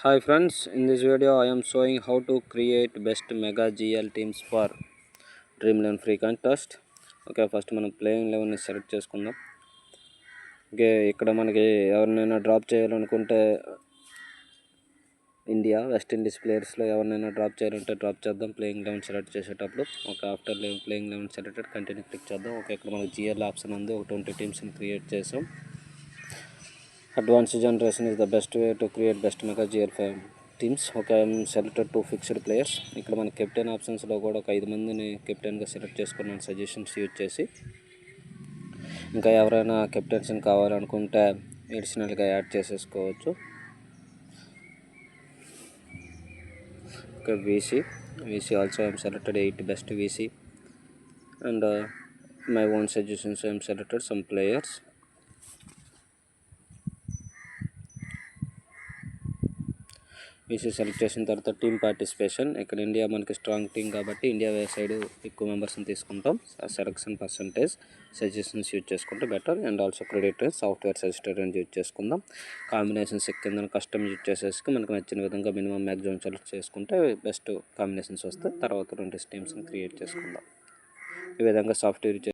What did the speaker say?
Hi friends, in this video I am showing how to create best mega GL teams for Dream11 free contest. Okay, first మనం playing 11 select చేసుకుందాం. Okay, ఇక్కడ మనకి ఎవరినైనా drop చేయాలనుకుంటే India west Indies ప్లేయర్స్లో ఎవరినైనా drop చేయాలంటే drop చేద్దాం. Playing 11 select చేసేటప్పుడు ఒక after playing 11 selected continue click చేద్దాం. ఓకే, ఇక్కడ మనకి GL ఆప్షన్ ఉంది. ఒక 20 టీమ్స్ని క్రియేట్ చేసాం. Advanced generation is the best way to create best mega GL5 teams. Okay, I am selected 2 fixed players. ఇక్కడ మన కెప్టెన్ ఆప్షన్స్లో కూడా ఒక 5 మందిని కెప్టెన్గా సెలెక్ట్ చేసుకున్నాను సజెషన్స్ యూజ్ చేసి. ఇంకా ఎవరైనా కెప్టెన్సీని కావాలనుకుంటే ఎడిషనల్గా యాడ్ చేసేసుకోవచ్చు. Okay, VC also I am selected 8 best VC and my own suggestions I am selected some players. VC select చేసిన తర్వాత టీమ్ పార్టిసిపేషన్. ఇక్కడ ఇండియా మనకి స్ట్రాంగ్ టీం కాబట్టి ఇండియా సైడ్ ఎక్కువ మెంబర్స్ని తీసుకుంటాం. సెలెక్షన్ పర్సంటేజ్ సజెషన్స్ యూజ్ చేసుకుంటే better. And also credit software suggested అని యూజ్ చేసుకుందాం. కాంబినేషన్స్ కింద కస్టమ్ యూజ్ చేసేసి మనకు నచ్చిన విధంగా మినిమం మ్యాక్సిమం సెలెక్ట్ చేసుకుంటే బెస్ట్ కాంబినేషన్స్ వస్తే తర్వాత 2 టీమ్స్ని క్రియేట్ చేసుకుందాం. ఈ విధంగా సాఫ్ట్వేర్